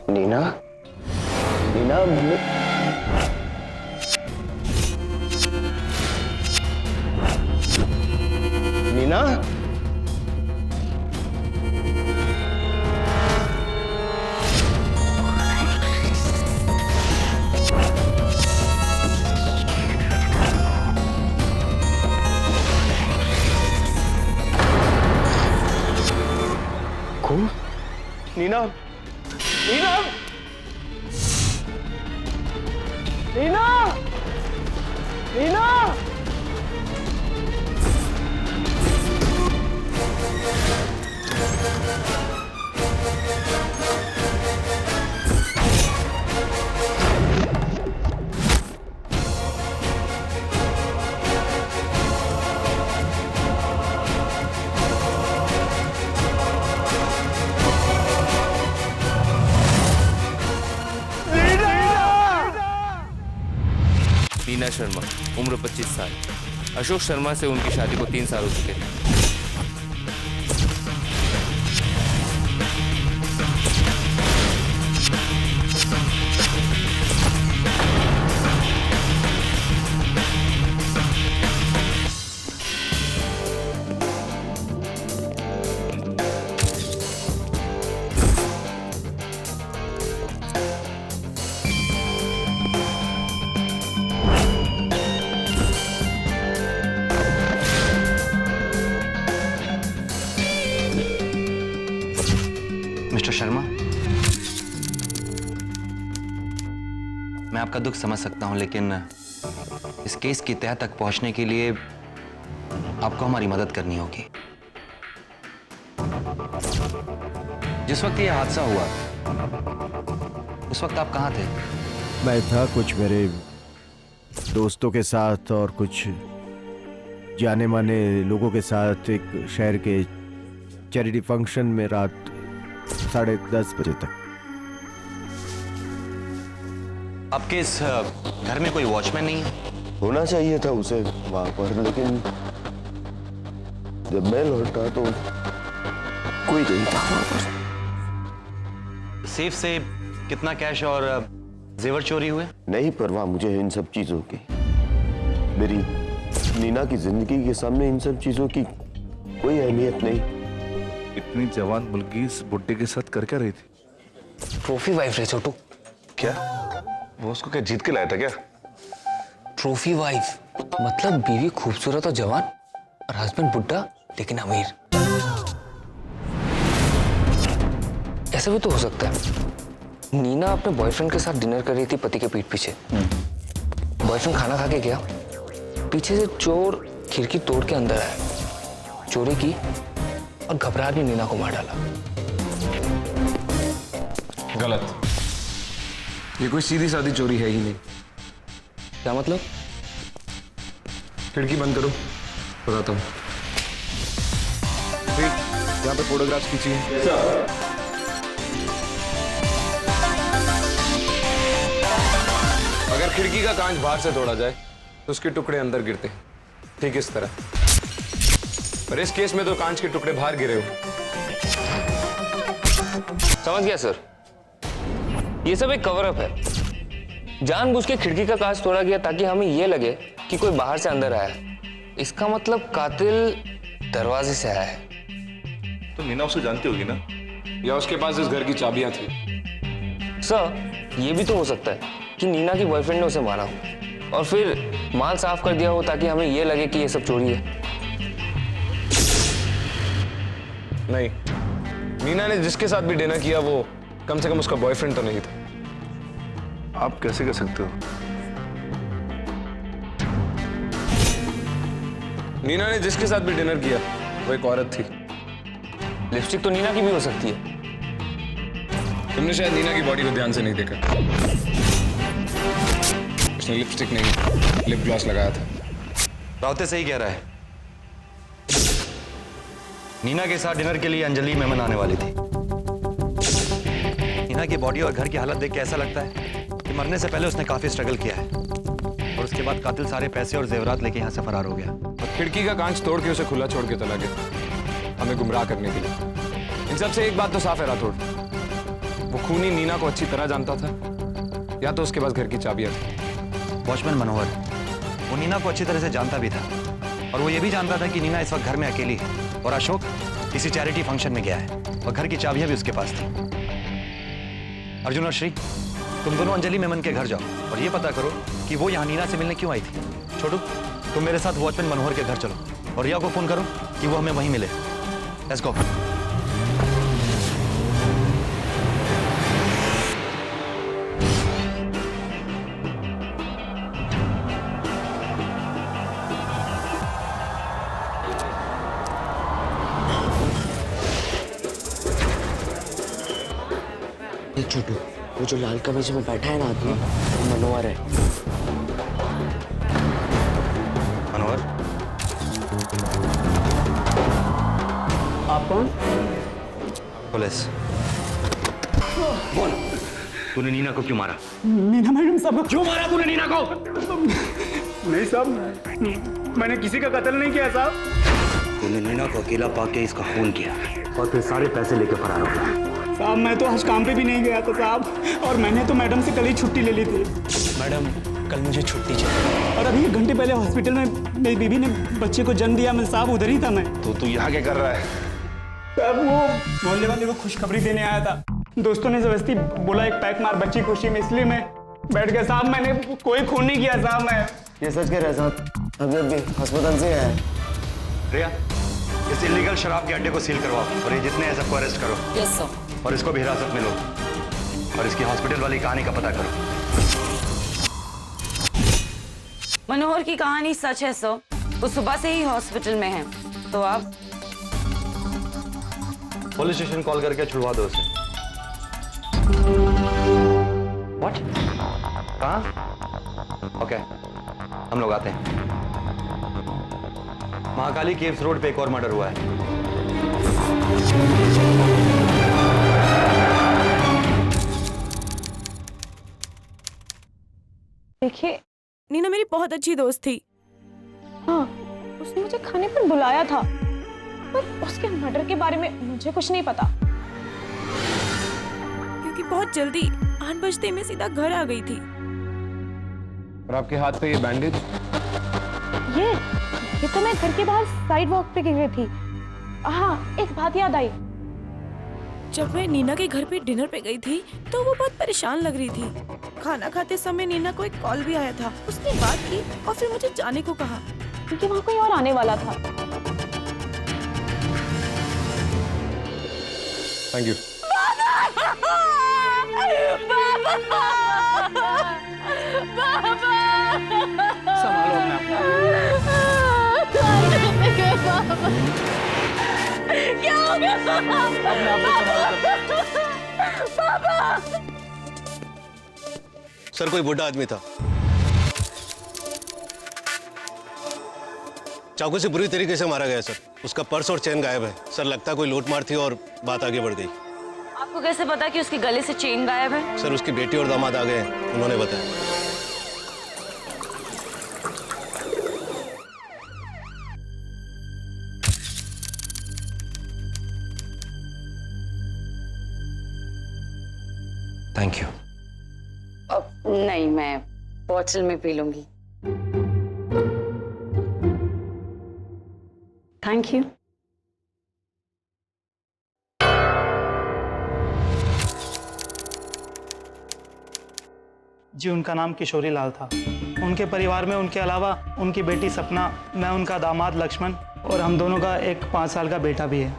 नीना, नीना, नीना, कौन? नीना, नीना, नीना, नीना, नीना शर्मा, उम्र 25 साल। अशोक शर्मा से उनकी शादी को 3 साल हो चुके थे। मिस्टर शर्मा, मैं आपका दुख समझ सकता हूं, लेकिन इस केस की तह तक पहुंचने के लिए आपको हमारी मदद करनी होगी। जिस वक्त ये हादसा हुआ, उस वक्त आप कहां थे? मैं था कुछ मेरे दोस्तों के साथ और कुछ जाने माने लोगों के साथ एक शहर के चैरिटी फंक्शन में रात 10:30 बजे तक। आपके इस घर में कोई वॉचमैन नहीं है? होना चाहिए था उसे वहां पर, लेकिन जब मैं लौटा तो कोई नहीं था वहां पर। सेफ से कितना कैश और जेवर चोरी हुए? नहीं परवाह मुझे इन सब चीजों की। मेरी नीना की जिंदगी के सामने इन सब चीजों की कोई अहमियत नहीं। इतनी जवान मुलगी इस बुड्ढे के साथ कर क्या रही थी? ट्रॉफी वाइफ रे छोटू। क्या वो उसको क्या जीत के लाया था क्या? ट्रॉफी वाइफ मतलब बीवी खूबसूरत और जवान और हस्बैंड बुड्ढा लेकिन अमीर। ऐसा भी तो हो सकता है। नीना अपने बॉयफ्रेंड के साथ डिनर कर रही थी पति के पीठ पीछे। बॉयफ्रेंड खाना खा के गया, पीछे से चोर खिड़की तोड़ के अंदर आया, चोरी की और घबराहट में नीना को मार डाला। गलत। ये कोई सीधी सादी चोरी है ही नहीं। क्या मतलब? खिड़की बंद करो, बताता हूँ। यहाँ पे फोटोग्राफ्स खींचिए। अगर खिड़की का कांच बाहर से तोड़ा जाए तो उसके टुकड़े अंदर गिरते हैं, ठीक इस तरह। पर इस केस में तो कांच के टुकड़े बाहर गिरे हो। समझ गया सर, ये सब एक कवर अप है। जानबूझ के खिड़की का कांच तोड़ा गया ताकि हमें यह लगे कि कोई बाहर से अंदर आया है। इसका मतलब कातिल दरवाजे से आया है। तो नीना उसे जानती होगी ना? या उसके पास इस घर की चाबियां थी। सर ये भी तो हो सकता है कि नीना की बॉयफ्रेंड ने उसे मारा हो और फिर माल साफ कर दिया हो ताकि हमें यह लगे कि ये सब चोरी है। नहीं, नीना ने जिसके साथ भी डिनर किया वो कम से कम उसका बॉयफ्रेंड तो नहीं था। आप कैसे कर सकते हो? नीना ने जिसके साथ भी डिनर किया वो एक औरत थी। लिपस्टिक तो नीना की भी हो सकती है। तुमने शायद नीना की बॉडी को ध्यान से नहीं देखा। उसने लिपस्टिक नहीं, लिप ग्लॉस लगाया था। रावते सही कह रहा है। नीना के साथ डिनर के लिए अंजलि मेहमान आने वाली थी। नीना की बॉडी और घर की हालत देख के ऐसा लगता है कि मरने से पहले उसने काफी स्ट्रगल किया है और उसके बाद कातिल सारे पैसे और जेवरात लेके यहाँ से फरार हो गया। और खिड़की का कांच तोड़ के उसे खुला छोड़ के चला गया, हमें गुमराह करने के लिए। इन सबसे एक बात तो साफ है राठौड़, वो खूनी नीना को अच्छी तरह जानता था या तो उसके पास घर की चाबियां थी। वॉचमैन मनोहर वो नीना को अच्छी तरह से जानता भी था और वो ये भी जानता था कि नीना इस वक्त घर में अकेली है और अशोक किसी चैरिटी फंक्शन में गया है और घर की चाबियां भी उसके पास थी। अर्जुन और श्री, तुम दोनों अंजलि मेमन के घर जाओ और ये पता करो कि वो यहाँ नीना से मिलने क्यों आई थी। छोटू, तुम मेरे साथ वॉचमैन मनोहर के घर चलो और रिया को फोन करो कि वो हमें वहीं मिले। Let's go. छोटू, वो जो लाल कमीज में बैठा है ना आदमी, वो मनोहर है। मनोहर, आप कौन? पुलिस। बोल, तूने नीना को क्यों मारा? मीना मैडम साहब, क्यों मारा तूने नीना को? नहीं साहब, मैंने किसी का कत्ल नहीं किया साहब। तूने नीना को अकेला पाके इसका खून किया और फिर सारे पैसे लेके फरार हो गया। साहब मैं तो आज काम पे भी नहीं गया था साहब, और मैंने तो मैडम से कल ही छुट्टी ले ली थी। मैडम, कल मुझे छुट्टी चाहिए। और अभी 1 घंटे पहले हॉस्पिटल में मेरी बीवी ने बच्चे को जन्म दिया। मैं साहब उधर ही था मैं। तो तू यहाँ क्या कर रहा है? साहब वो मोहल्ले वाले को खुशखबरी देने आया था। दोस्तों ने जबरदस्ती बोला एक पैक मार बच्ची खुशी में, इसलिए मैं बैठ गया साहब। मैंने कोई खून नहीं किया साहब। मैं ये सच कह रहे हैं साहब, अभी अस्पताल से आया है। रिया, इस इलीगल शराब के अड्डे को सील करवाओ और ये जितने हैं सबको अरेस्ट करो। Yes sir. और इसको भी हिरासत में लो और इसकी हॉस्पिटल वाली कहानी का पता करो। मनोहर की कहानी सच है सर, वो सुबह से ही हॉस्पिटल में है। तो आप पुलिस स्टेशन कॉल करके छुड़वा दो उसे। व्हाट? कहाँ? ओके, हम लोग आते हैं। महाकाली केव्स रोड पे एक और मर्डर हुआ है। देखिए, नीना मेरी बहुत अच्छी दोस्त थी। हाँ, उसने मुझे खाने पर बुलाया था, पर उसके मर्डर के बारे में मुझे कुछ नहीं पता। क्योंकि बहुत जल्दी 8 बजते मैं सीधा घर आ गई थी। और आपके हाथ पे ये बैंडेज? ये तो मैं घर के बाहर साइड वॉक पे गई थी। हाँ, एक बात याद आई। जब मैं नीना के घर पे डिनर पे गई थी तो वो बहुत परेशान लग रही थी। खाना खाते समय नीना को एक कॉल भी आया था। उसने बात की और फिर मुझे जाने को कहा क्योंकि वहाँ कोई और आने वाला था। Thank you. संभालो अपना। क्या हो गया पापा? सर कोई बुढ़ा आदमी था, चाकू से बुरी तरीके से मारा गया सर। उसका पर्स और चेन गायब है सर। लगता है कोई लूटमार थी और बात आगे बढ़ गई। आपको कैसे पता कि उसके गले से चेन गायब है? सर उसकी बेटी और दामाद आ गए, उन्होंने बताया। Thank you. अब नहीं, मैं बॉटल में पी लूंगी। Thank you. जी, उनका नाम किशोरी लाल था। उनके परिवार में उनके अलावा उनकी बेटी सपना, मैं उनका दामाद लक्ष्मण और हम दोनों का एक 5 साल का बेटा भी है।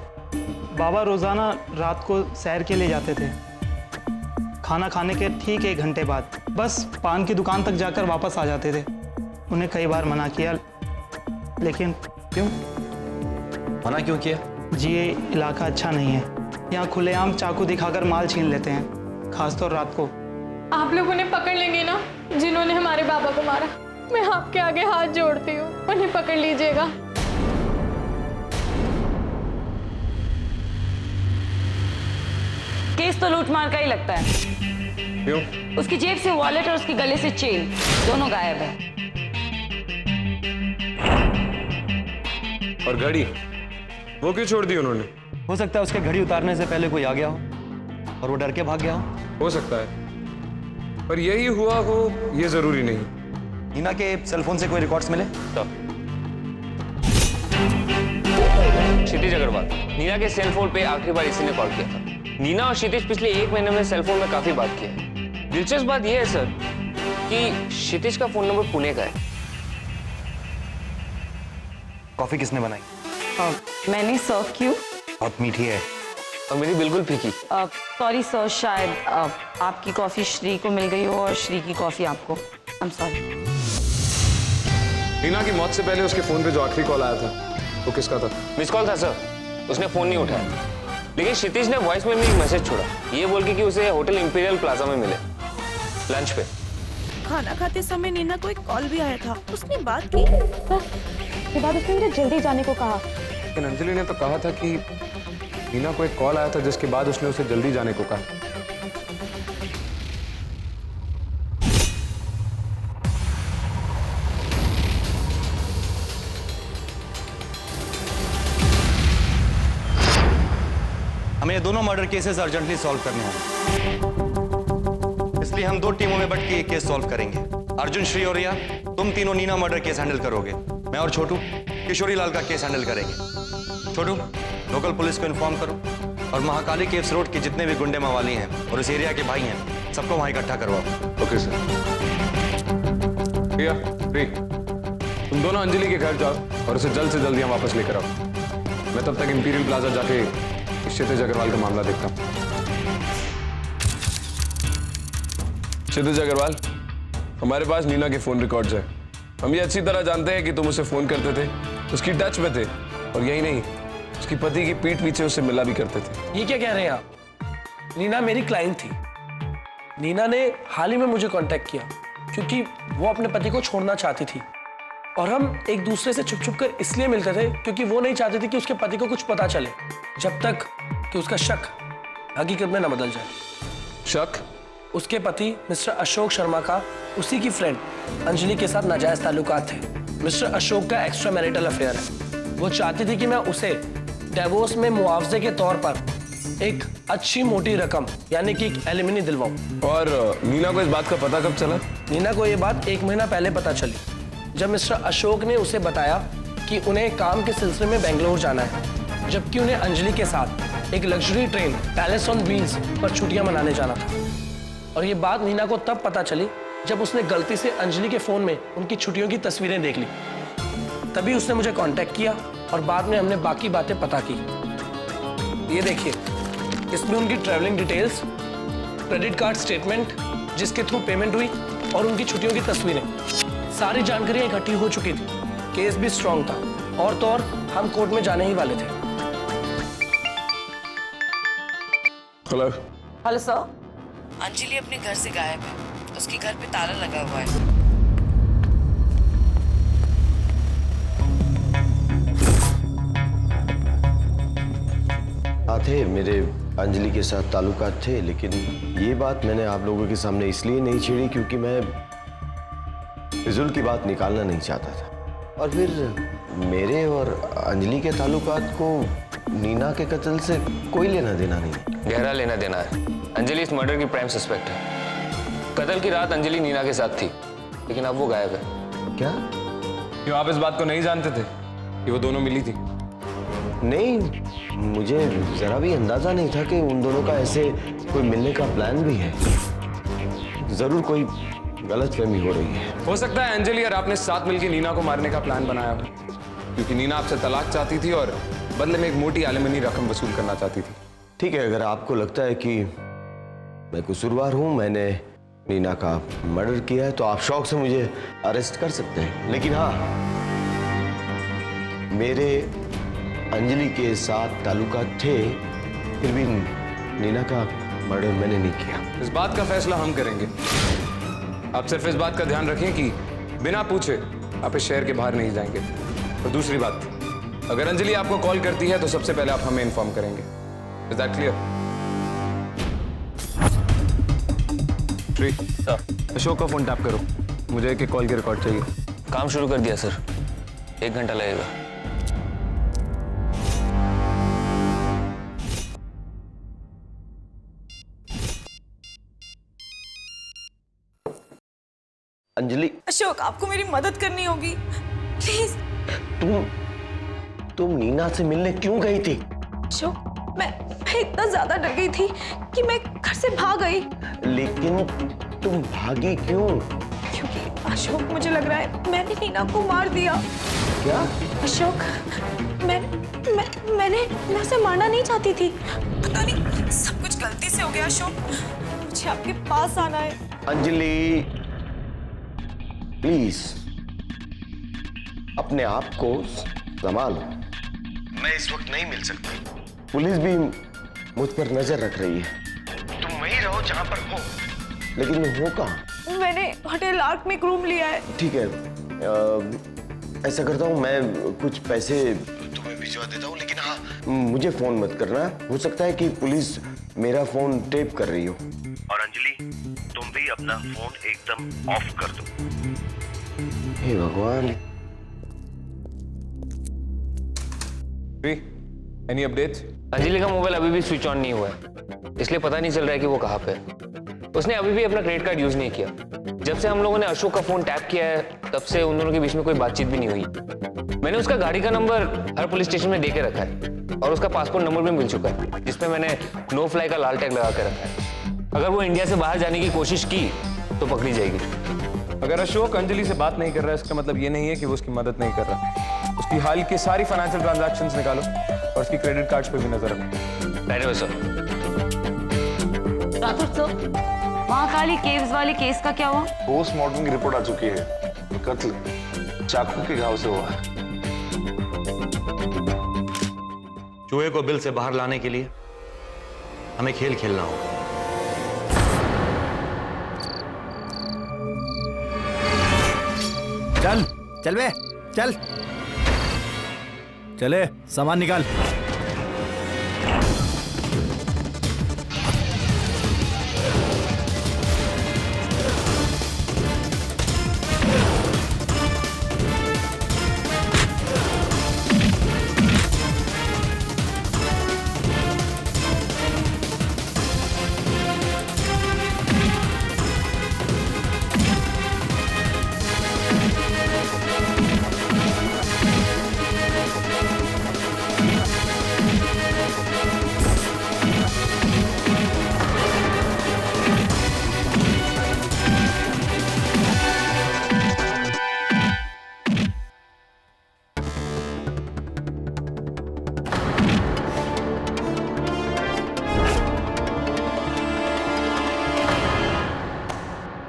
बाबा रोजाना रात को सैर के लिए जाते थे। खाना खाने के ठीक 1 घंटे बाद बस पान की दुकान तक जाकर वापस आ जाते थे। उन्हें कई बार मना किया, लेकिन क्यों मना क्यों किया? जी, ये इलाका अच्छा नहीं है। यहाँ खुलेआम चाकू दिखाकर माल छीन लेते हैं, खासतौर रात को। आप लोग उन्हें पकड़ लेंगे ना, जिन्होंने हमारे बाबा को मारा। मैं आपके आगे हाथ जोड़ती हूँ, उन्हें पकड़ लीजिएगा। केस तो लूटमार का ही लगता है। क्यों? उसकी जेब से वॉलेट और उसके गले से चेन दोनों गायब है। और घड़ी वो क्यों छोड़ दी उन्होंने? हो सकता है उसके घड़ी उतारने से पहले कोई आ गया हो। और वो डर के भाग गया हो सकता है, पर यही हुआ हो ये जरूरी नहीं। नीना के सेल फोन से कोई रिकॉर्ड्स मिले? क्षितिज अग्रवाल, नीना के सेल फोन पे आखिरी बार इसी ने कॉल किया था। नीना और क्षितिज पिछले 1 महीने में सेल फोन में काफी बात की है। दिलचस्प बात यह है सर कि क्षितिज का फोन नंबर पुणे का है। कॉफी किसने बनाई? मैंने सर्व क्यों? बहुत मीठी है। और मेरी बिल्कुल फीकी। सॉरी सर, शायद आपकी कॉफी श्री को मिल गई हो और श्री की कॉफी आपको। I am sorry. नीना की मौत से पहले उसके फोन पे जो आखिरी कॉल आया था वो किसका था? मिस कॉल था सर, उसने फोन नहीं उठाया, लेकिन क्षितिज ने वॉइस में एक मैसेज छोड़ा ये बोल के कि उसे होटल इंपीरियल प्लाजा में मिले लंच पे। खाना खाते समय नीना को एक कॉल भी आया था, उसने बात की। उसके बाद उसने मुझे जल्दी जाने को कहा। लेकिन अंजलि ने तो कहा था कि नीना को एक कॉल आया था जिसके बाद उसने उसे जल्दी जाने को कहा। हमें ये दोनों मर्डर केसेस अर्जेंटली सॉल्व करने होंगे, इसलिए हम 2 टीमों में बट के एक केस सॉल्व करेंगे। अर्जुन, श्री और रिया, तुम तीनों नीना मर्डर केस हैंडल करोगे। मैं और छोटू किशोरी लाल का केस हैंडल करेंगे। छोटू, लोकल पुलिस को इन्फॉर्म करो और महाकाली केव्स रोड के जितने भी गुंडे मवाली हैं और इस एरिया के भाई हैं सबको वहां इकट्ठा करवाओ। Okay sir. रिया, री, तुम दोनों अंजलि के घर जाओ और उसे जल्द से जल्द यहाँ वापस लेकर आओ। मैं तब तक इंपीरियल प्लाजा जाके क्षितिज अग्रवाल का मामला देखता हूँ। क्षितिज अग्रवाल, हमारे पास नीना के फोन रिकॉर्ड्स है। हम ये अच्छी तरह जानते हैं कि तुम उसे फोन करते थे, उसकी टच में थे, और यही नहीं, उसकी पति की पीठ पीछे उससे मिला भी करते थे। ये क्या कह रहे हैं आप? नीना मेरी क्लाइंट थी। नीना ने हाल ही में मुझे कांटेक्ट किया क्योंकि वो अपने पति को छोड़ना चाहती थी, और हम एक दूसरे से छुप छुप कर इसलिए मिलते थे क्योंकि वो नहीं चाहती थी कि उसके पति को कुछ पता चले, जब तक कि उसका शक हकीकत में न बदल जाए। शक? उसके पति मिस्टर अशोक शर्मा का उसी की फ्रेंड अंजलि के साथ नाजायज ताल्लुकात थे। मिस्टर अशोक का एक्स्ट्रा मैरिटल अफेयर है। वो चाहती थी कि मैं उसे डिवोर्स में मुआवजे के तौर पर एक अच्छी मोटी रकम यानी कि एक एलिमनी दिलवाऊं। और नीना को इस बात का पता कब चला? नीना को ये बात 1 महीना पहले पता चली, जब मिस्टर अशोक ने उसे बताया कि उन्हें काम के सिलसिले में बेंगलोर जाना है, जबकि उन्हें अंजलि के साथ एक luxury train palace on wheels पर छुट्टियां मनाने जाना था। और ये बात नीना को तब पता चली जब उसने गलती से अंजलि के फोन में उनकी छुट्टियों की तस्वीरें देख ली। तभी उसने मुझे कांटेक्ट किया और बाद में हमने बाकी बातें पता की। ये देखिए, इसमें उनकी travelling details, credit card statement जिसके थ्रू पेमेंट हुई, और उनकी छुट्टियों की तस्वीरें, सारी जानकारियां इकट्ठी हो चुकी थी। केस भी स्ट्रांग था, और तो और हम कोर्ट में जाने ही वाले थे। हेलो। Hello sir. अंजलि अपने घर से गायब है, उसके घर पे ताला लगा हुआ है। थे मेरे अंजलि के साथ ताल्लुकात थे, लेकिन ये बात मैंने आप लोगों के सामने इसलिए नहीं छेड़ी क्योंकि मैं फिजूल की बात निकालना नहीं चाहता था। और फिर मेरे और अंजलि के ताल्लुकात को नीना के कत्ल से कोई लेना देना नहीं है। गहरा लेना देना है। अंजलि इस मर्डर की प्राइम सस्पेक्ट है। कत्ल की रात अंजलि नीना के साथ थी, लेकिन अब वो गायब है। क्या? क्यों आप इस बात को नहीं जानते थे कि वो दोनों मिली थी? नहीं, मुझे जरा भी अंदाजा नहीं था कि उन दोनों का ऐसे कोई मिलने का प्लान भी है। जरूर कोई गलतफहमी हो रही है। हो सकता है अंजलि और आपने साथ मिलकर नीना को मारने का प्लान बनाया हो, क्योंकि नीना आपसे तलाक चाहती थी और बदले में एक मोटी एलिमनी रकम वसूल करना चाहती थी। ठीक है, अगर आपको लगता है कि मैं कसूरवार हूं, मैंने नीना का मर्डर किया है, तो आप शौक से मुझे अरेस्ट कर सकते हैं। लेकिन हाँ, मेरे अंजलि के साथ ताल्लुकात थे, फिर भी नीना का मर्डर मैंने नहीं किया। इस बात का फैसला हम करेंगे। आप सिर्फ इस बात का ध्यान रखें कि बिना पूछे आप इस शहर के बाहर नहीं जाएंगे। और दूसरी बात, अगर अंजलि आपको कॉल करती है तो सबसे पहले आप हमें इन्फॉर्म करेंगे। Is that clear? Shri, Ashok का फोन टैप करो, मुझे एक कॉल की रिकॉर्ड चाहिए। काम शुरू कर दिया सर, 1 घंटा लगेगा। अंजलि, अशोक, आपको मेरी मदद करनी होगी, प्लीज। तुम नीना से मिलने क्यों गई थी? अशोक, मैं इतना ज्यादा डर गई थी कि मैं घर से भाग गई। लेकिन तुम भागी क्यों? क्योंकि अशोक, मुझे लग रहा है मैंने नीना को मार दिया। क्या? अशोक, मैंने नीना से मारना नहीं चाहती थी। पता नहीं, सब कुछ गलती से हो गया। अशोक, मुझे आपके पास आना है। अंजलि, प्लीज अपने आप को संभालो। मैं इस वक्त नहीं मिल सकता। पुलिस भी मुझ पर नजर रख रही है। तुम वहीं रहो जहां पर हो। लेकिन मैं हूं कहां? मैंने होटल आर्क में एक रूम लिया है। ठीक है, ऐसा करता हूं, मैं कुछ पैसे तुम्हें भिजवा देता हूं, लेकिन हाँ, मुझे फोन मत करना। हो सकता है कि पुलिस मेरा फोन टेप कर रही हो। और अंजलि, तुम भी अपना फोन एकदम ऑफ कर दो। हे भगवान। Any updates? अंजलि का मोबाइल अभी भी स्विच ऑन नहीं हुआ है, इसलिए पता नहीं चल रहा है कि वो कहाँ पे है। उसने अभी भी अपना क्रेडिट कार्ड यूज नहीं किया। जब से हम लोगों ने अशोक का फोन टैप किया है, तब से उन दोनों के बीच में कोई बातचीत भी नहीं हुई। मैंने उसका गाड़ी का नंबर हर पुलिस स्टेशन में दे के रखा है और उसका पासपोर्ट नंबर भी मिल चुका है, जिसपे मैंने नो फ्लाई का लाल टैग लगा के रखा है। अगर वो इंडिया से बाहर जाने की कोशिश की तो पकड़ी जाएगी। अगर अशोक अंजलि से बात नहीं कर रहा है, इसका मतलब ये नहीं है कि वो उसकी मदद नहीं कर रहा। उसकी हाल की सारी फाइनेंशियल ट्रांजैक्शंस निकालो और उसकी क्रेडिट कार्ड्स पे भी नजर रखो। सर, राठौर सर, वहाँ खाली केव्स वाले केस का क्या हुआ? पोस्टमार्टम की रिपोर्ट आ चुकी है। कत्ल चाकू के घाव से हुआ है। चूहे को बिल से बाहर लाने के लिए हमें खेल खेलना होगा। चल चल बे, चल चले, सामान निकाल।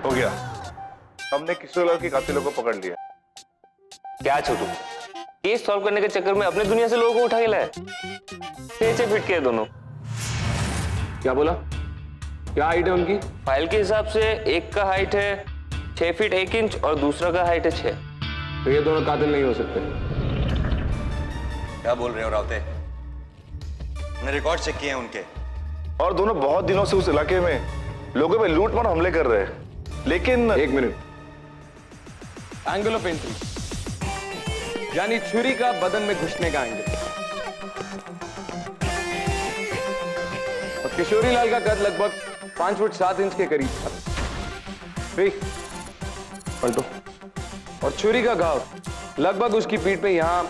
हो गया, हमने किशोरीलाल के कातिलों को पकड़ लिया। क्या छोटू, केस सॉल्व करने के चक्कर में अपने दुनिया से लोगों को उठा के लाए। पेचे फिट के दोनों। क्या बोला? क्या हाइट है उनकी? फाइल के हिसाब से एक का हाइट है 6 फीट 1 इंच और दूसरा का हाइट है 6। तो ये दोनों कातिल नहीं हो सकते। क्या बोल रहे हो रावते? मैंने रिकॉर्ड चेक किए हैं उनके, और दोनों बहुत दिनों से उस इलाके में लोगों पे लूट मार हमले कर रहे हैं। लेकिन एक मिनट, एंगल ऑफ एंट्री यानी छुरी का बदन में घुसने का एंगल। और किशोरीलाल का कद लगभग 5 फुट 7 इंच के करीब था। पलटो। और छुरी का घाव लगभग उसकी पीठ पे यहां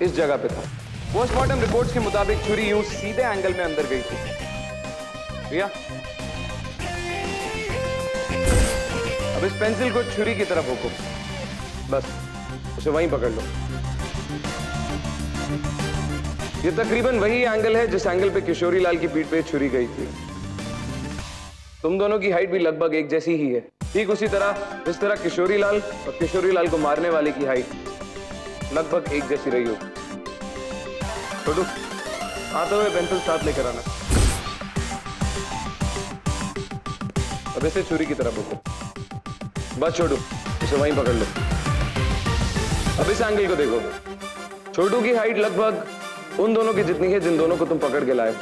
इस जगह पे था। पोस्टमार्टम रिपोर्ट्स के मुताबिक छुरी यूं सीधे एंगल में अंदर गई थी। भैया, अब इस पेंसिल को छुरी की तरफ रोको, बस उसे वहीं पकड़ लो। ये तकरीबन वही एंगल है जिस एंगल पे किशोरीलाल की पीठ पे छुरी गई थी। तुम दोनों की हाइट भी लगभग एक जैसी ही है, ठीक उसी तरह जिस तरह किशोरीलाल और किशोरीलाल को मारने वाले की हाइट लगभग एक जैसी रही होगी। छोटू, आते हुए पेंसिल साथ लेकर आना। अब इसे छुरी की तरफ रोको, बस छोटू, इसे वहीं पकड़ लो। अब इस एंगल को देखो। छोटू की हाइट लगभग उन दोनों की जितनी है जिन दोनों को तुम पकड़ के लाए,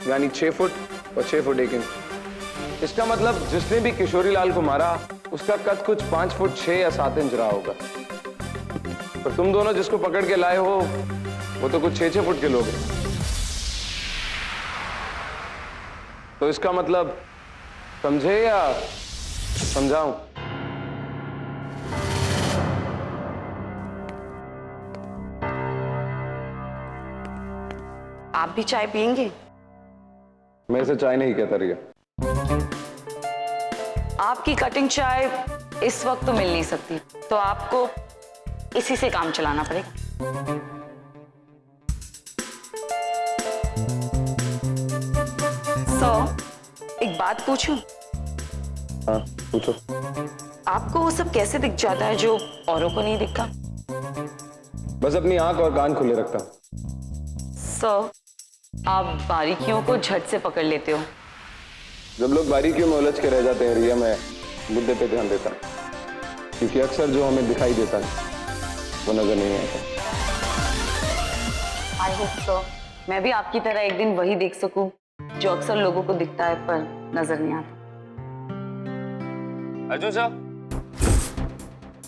यानी 6 फुट और 6 फुट 1 इंच। इसका मतलब जिसने भी किशोरीलाल को मारा उसका कद कुछ 5 फुट 6 या 7 इंच रहा होगा। पर तुम दोनों जिसको पकड़ के लाए हो वो तो कुछ 6-6 फुट के लोग हैं। तो इसका मतलब समझे या समझाऊं? आप भी चाय पियेंगे? मैं इसे चाय नहीं कहता रिया। आपकी कटिंग चाय इस वक्त तो मिल नहीं सकती, तो आपको इसी से काम चलाना पड़ेगा। एक बात पूछूं? हाँ पूछो। आपको वो सब कैसे दिख जाता है जो औरों को नहीं दिखता? बस अपनी आंख और कान खुले रखता। आप बारीकियों को झट से पकड़ लेते हो। जब लोग बारीकियों में उलझ के रह जाते हैं रिया, मैं मुद्दे पे ध्यान देता हूं, क्योंकि अक्सर जो हमें दिखाई देता है वो नजर नहीं आता। आई होप सो मैं भी आपकी तरह एक दिन वही देख सकूं जो अक्सर लोगों को दिखता है पर नजर नहीं आता। अर्जुन साहब,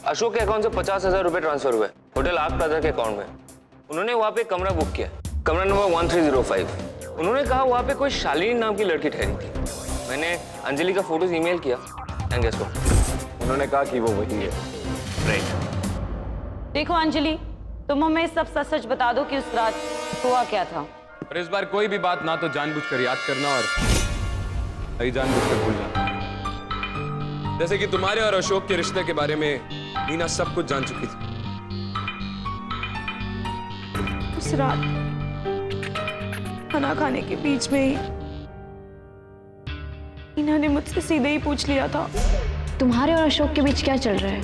अशोक के अकाउंट से 50,000 रुपए ट्रांसफर हुए होटल आग प्लाजा के अकाउंट में। उन्होंने वहां पे कमरा बुक किया, कमरा नंबर 1305। उन्होंने कहा वहां पे कोई शालिनी नाम की लड़की ठहरी थी। मैंने अंजलि का फोटोज ईमेल किया एंड गेस व्हाट, उन्होंने कहा कि वो वही है। राइट। देखो अंजलि, तुम हमें सब सच सच बता दो कि उस रात हुआ क्या था। और इस बार कोई भी बात ना तो जानबूझकर याद करना और नहीं जानबूझकर भूलना। जैसे कि तुम्हारे और अशोक के रिश्ते के बारे में नीना सब कुछ जान चुकी थी। उस रात खाना खाने के बीच में ही इन्होंने मुझसे सीधे ही पूछ लिया था, तुम्हारे और अशोक के बीच क्या चल रहा है?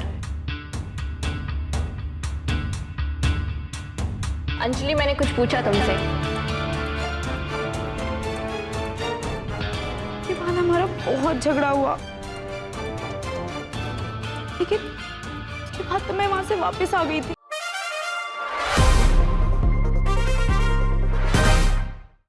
अंजलि, मैंने कुछ पूछा तुमसे। के बाद हमारा बहुत झगड़ा हुआ, लेकिन उसके बाद तो मैं वहां से वापस आ गई थी।